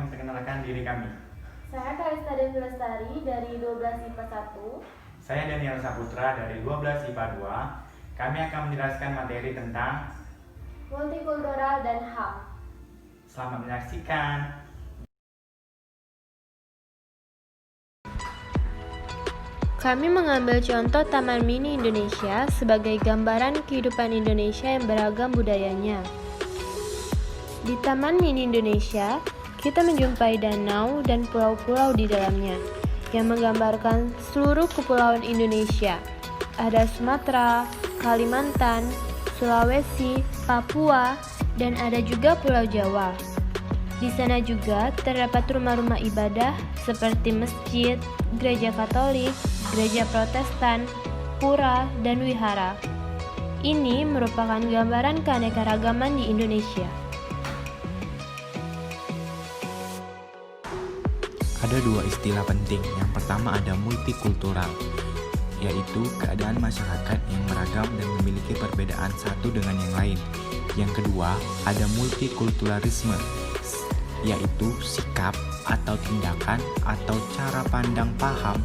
memperkenalkan diri kami. Saya Kalista Devi Lestari dari 12 IPA 1. Saya Daniel Saputra dari 12 IPA 2. Kami akan menjelaskan materi tentang Multikultural dan HAM. Selamat menyaksikan. Kami mengambil contoh Taman Mini Indonesia sebagai gambaran kehidupan Indonesia yang beragam budayanya. Di Taman Mini Indonesia, kita menjumpai danau dan pulau-pulau di dalamnya yang menggambarkan seluruh kepulauan Indonesia. Ada Sumatera, Kalimantan, Sulawesi, Papua, dan ada juga Pulau Jawa. Di sana juga terdapat rumah-rumah ibadah seperti masjid, gereja Katolik, gereja Protestan, pura, dan wihara. Ini merupakan gambaran keanekaragaman di Indonesia. Ada dua istilah penting. Yang pertama ada multikultural, yaitu keadaan masyarakat yang beragam dan memiliki perbedaan satu dengan yang lain. Yang kedua ada multikulturalisme, yaitu sikap atau tindakan atau cara pandang paham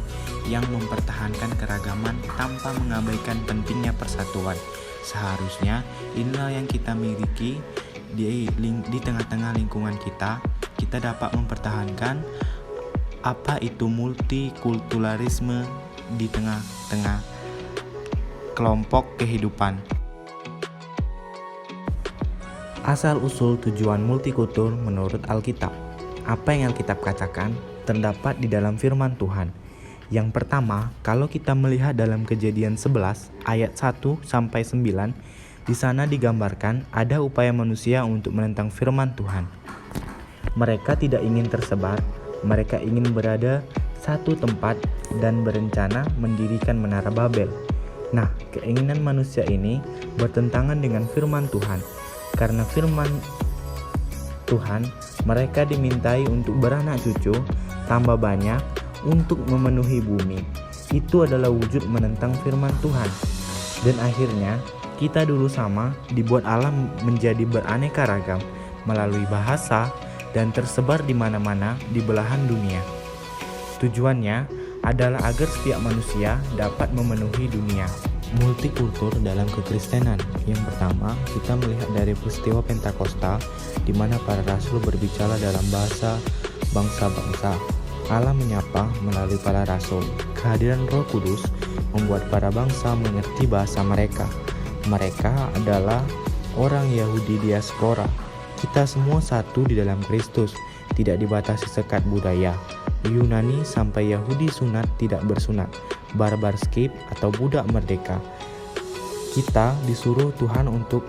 yang mempertahankan keragaman tanpa mengabaikan pentingnya persatuan. Seharusnya inilah yang kita miliki di tengah-tengah lingkungan kita. Kita dapat mempertahankan apa itu multikulturalisme di tengah-tengah kelompok kehidupan. Asal-usul tujuan multikultur menurut Alkitab. Apa yang Alkitab katakan terdapat di dalam firman Tuhan. Yang pertama, kalau kita melihat dalam Kejadian 11 ayat 1 sampai 9, di sana digambarkan ada upaya manusia untuk menentang firman Tuhan. Mereka tidak ingin tersebar, mereka ingin berada satu tempat dan berencana mendirikan Menara Babel. Nah, keinginan manusia ini bertentangan dengan firman Tuhan. Karena firman Tuhan, mereka dimintai untuk beranak cucu, tambah banyak, untuk memenuhi bumi. Itu adalah wujud menentang firman Tuhan. Dan akhirnya, kita dulu sama dibuat Allah menjadi beraneka ragam melalui bahasa dan tersebar di mana-mana di belahan dunia. Tujuannya adalah agar setiap manusia dapat memenuhi dunia. Multikultur dalam kekristenan. Yang pertama, kita melihat dari peristiwa Pentakosta, di mana para rasul berbicara dalam bahasa bangsa-bangsa. Allah menyapa melalui para rasul. Kehadiran Roh Kudus membuat para bangsa mengerti bahasa mereka. Mereka adalah orang Yahudi diaspora. Kita semua satu di dalam Kristus, tidak dibatasi sekat budaya. Yunani sampai Yahudi sunat tidak bersunat, barbar skip atau budak merdeka. Kita disuruh Tuhan untuk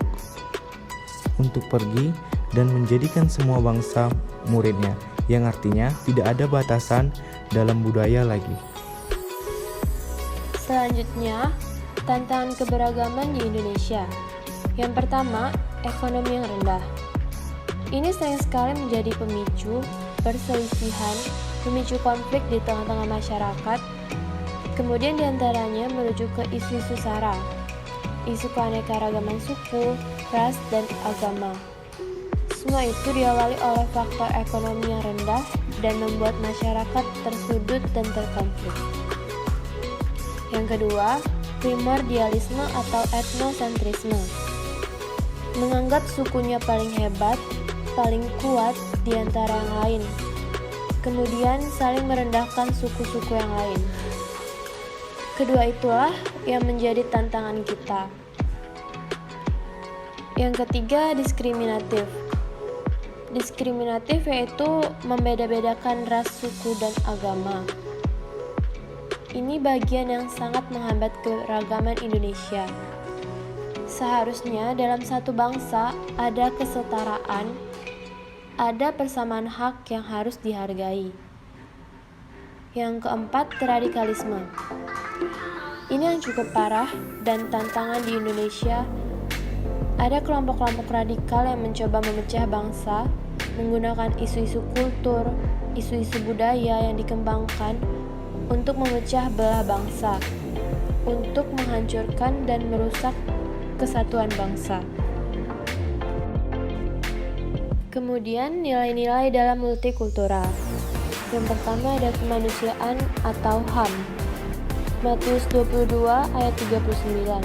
pergi dan menjadikan semua bangsa muridnya, yang artinya tidak ada batasan dalam budaya lagi. Selanjutnya, tantangan keberagaman di Indonesia. Yang pertama, ekonomi yang rendah. Ini sayang sekali menjadi pemicu perselisihan, memicu konflik di tengah-tengah masyarakat. Kemudian diantaranya merujuk ke isu-isu SARA, isu keanekaragaman suku, ras, dan agama. Semua itu diawali oleh faktor ekonomi yang rendah dan membuat masyarakat tersudut dan terkonflik. Yang kedua, primordialisme atau etnosentrisme. Menganggap sukunya paling hebat, paling kuat di antara yang lain. Kemudian saling merendahkan suku-suku yang lain. Kedua itulah yang menjadi tantangan kita. Yang ketiga, diskriminatif. Diskriminatif yaitu membeda-bedakan ras, suku, dan agama. Ini bagian yang sangat menghambat keragaman Indonesia. Seharusnya dalam satu bangsa ada kesetaraan, ada persamaan hak yang harus dihargai. Yang keempat, radikalisme. Ini yang cukup parah dan tantangan di Indonesia. Ada kelompok-kelompok radikal yang mencoba memecah bangsa menggunakan isu-isu kultur, isu-isu budaya yang dikembangkan untuk memecah belah bangsa, untuk menghancurkan dan merusak kesatuan bangsa. Kemudian nilai-nilai dalam multikultural. Yang pertama ada kemanusiaan atau HAM. Matius 22 ayat 39.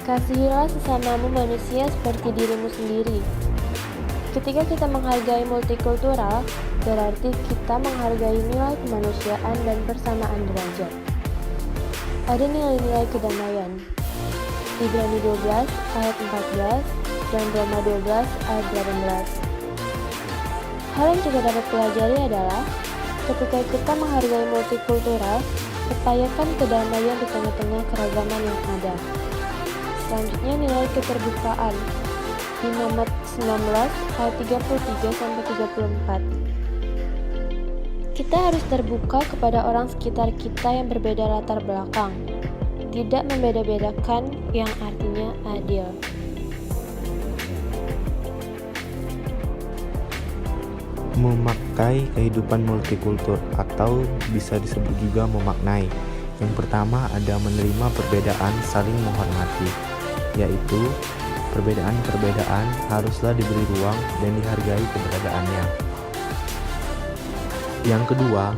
Kasihilah sesamamu manusia seperti dirimu sendiri. Ketika kita menghargai multikultural, berarti kita menghargai nilai kemanusiaan dan persamaan derajat. Ada nilai-nilai kedamaian. Ibrani 12 ayat 14 dan Roma 12 ayat 18. Hal yang kita dapat pelajari adalah ketika kita menghargai multikultural, upayakan kedamaian di tengah-tengah keragaman yang ada. Selanjutnya nilai keterbukaan. Di Imamat 19 ayat 33-34. Kita harus terbuka kepada orang sekitar kita yang berbeda latar belakang, tidak membeda-bedakan yang artinya adil. Memakai kehidupan multikultur atau bisa disebut juga memaknai. Yang pertama ada menerima perbedaan, saling menghormati, yaitu perbedaan-perbedaan haruslah diberi ruang dan dihargai keberadaannya. Yang kedua,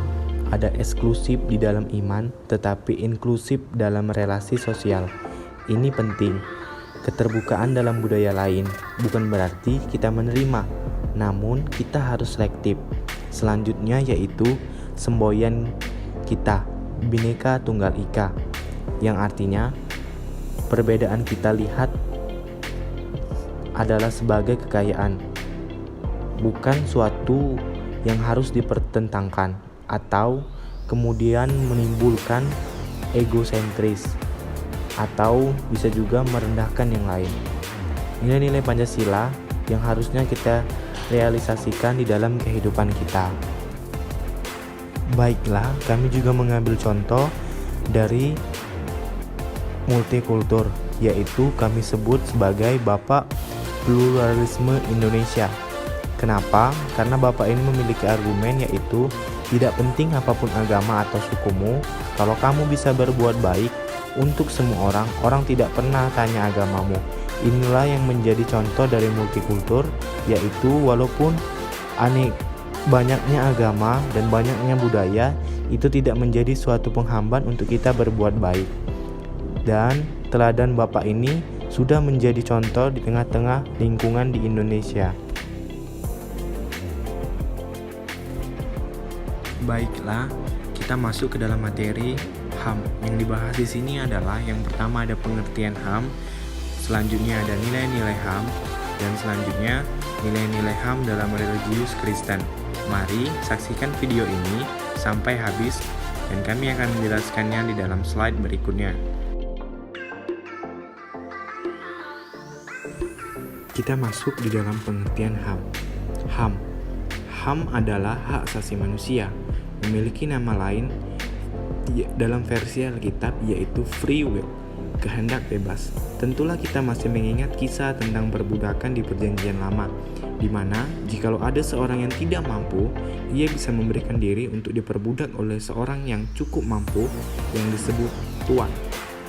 ada eksklusif di dalam iman tetapi inklusif dalam relasi sosial. Ini penting. Keterbukaan dalam budaya lain bukan berarti kita menerima, namun kita harus selektif. Selanjutnya yaitu semboyan kita, Bhinneka Tunggal Ika, yang artinya perbedaan kita lihat adalah sebagai kekayaan, bukan suatu yang harus dipertentangkan atau kemudian menimbulkan egosentris atau bisa juga merendahkan yang lain. Nilai-nilai Pancasila yang harusnya kita realisasikan di dalam kehidupan kita. Baiklah, kami juga mengambil contoh dari multikultur, yaitu kami sebut sebagai Bapak Pluralisme Indonesia. Kenapa? Karena Bapak ini memiliki argumen, yaitu tidak penting apapun agama atau sukumu, kalau kamu bisa berbuat baik untuk semua orang, orang tidak pernah tanya agamamu. Inilah yang menjadi contoh dari multikultur, yaitu walaupun banyaknya agama dan banyaknya budaya, itu tidak menjadi suatu penghambat untuk kita berbuat baik. Dan teladan Bapak ini sudah menjadi contoh di tengah-tengah lingkungan di Indonesia. Baiklah, kita masuk ke dalam materi HAM. Yang dibahas di sini adalah yang pertama ada pengertian HAM, selanjutnya ada nilai-nilai HAM, dan selanjutnya nilai-nilai HAM dalam religius Kristen. Mari saksikan video ini sampai habis dan kami akan menjelaskannya di dalam slide berikutnya. Kita masuk di dalam pengertian HAM. HAM adalah hak asasi manusia, memiliki nama lain dalam versi Alkitab yaitu free will, kehendak bebas. Tentulah kita masih mengingat kisah tentang perbudakan di Perjanjian Lama, di mana jikalau ada seorang yang tidak mampu, ia bisa memberikan diri untuk diperbudak oleh seorang yang cukup mampu yang disebut tuan.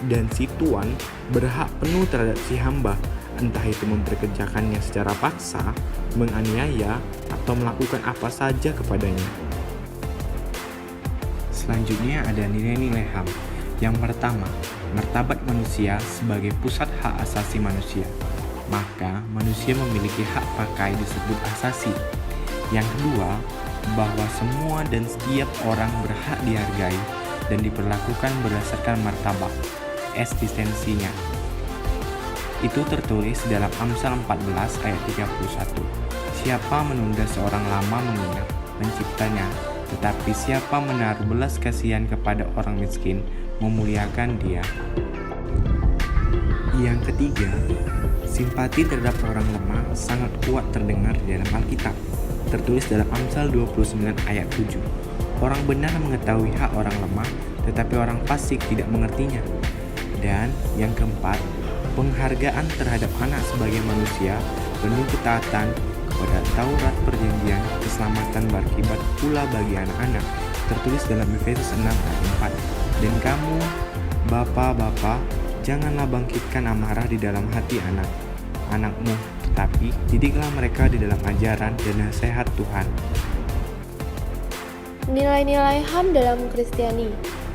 Dan si tuan berhak penuh terhadap si hamba, entah itu memperkerjakannya secara paksa, menganiaya, atau melakukan apa saja kepadanya. Selanjutnya ada nilai-nilai HAM. Yang pertama, martabat manusia sebagai pusat hak asasi manusia. Maka manusia memiliki hak pakai disebut asasi. Yang kedua, bahwa semua dan setiap orang berhak dihargai dan diperlakukan berdasarkan martabat eksistensinya. Itu tertulis dalam Amsal 14 ayat 31. Siapa menunda seorang lama mengingat penciptanya, tetapi siapa menaruh belas kasihan kepada orang miskin, memuliakan dia. Yang ketiga, simpati terhadap orang lemah sangat kuat terdengar di dalam Alkitab. Tertulis dalam Amsal 29 ayat 7. Orang benar mengetahui hak orang lemah, tetapi orang fasik tidak mengertinya. Dan yang keempat, penghargaan terhadap anak sebagai manusia, penuh ketaatan kepada Taurat Perjanjian, keselamatan berakibat pula bagi anak-anak. Tertulis dalam Efesus 6 ayat 4. Dan kamu, bapak-bapak, janganlah bangkitkan amarah di dalam hati anak-anakmu, tapi didiklah mereka di dalam ajaran dan nasihat Tuhan. Nilai-nilai HAM dalam Kristiani.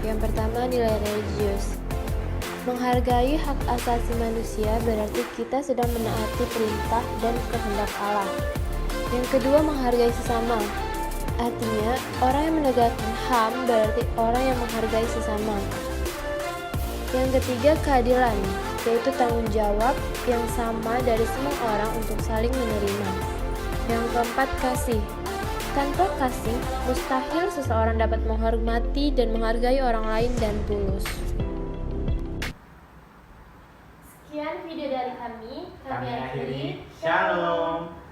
Yang pertama, nilai religius. Menghargai hak asasi manusia berarti kita sedang menaati perintah dan kehendak Allah. Yang kedua, menghargai sesama. Artinya, orang yang menegakkan HAM berarti orang yang menghargai sesama. Yang ketiga, keadilan, yaitu tanggung jawab yang sama dari semua orang untuk saling menerima. Yang keempat, kasih. Tanpa kasih, mustahil seseorang dapat menghormati dan menghargai orang lain dan tulus. Sekian video dari kami. Kami akhiri. Shalom.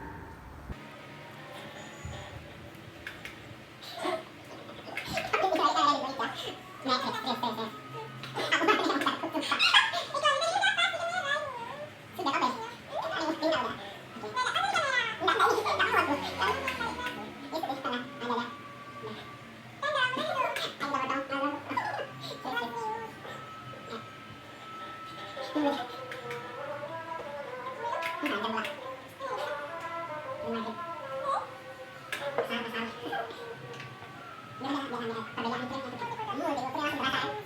Jangan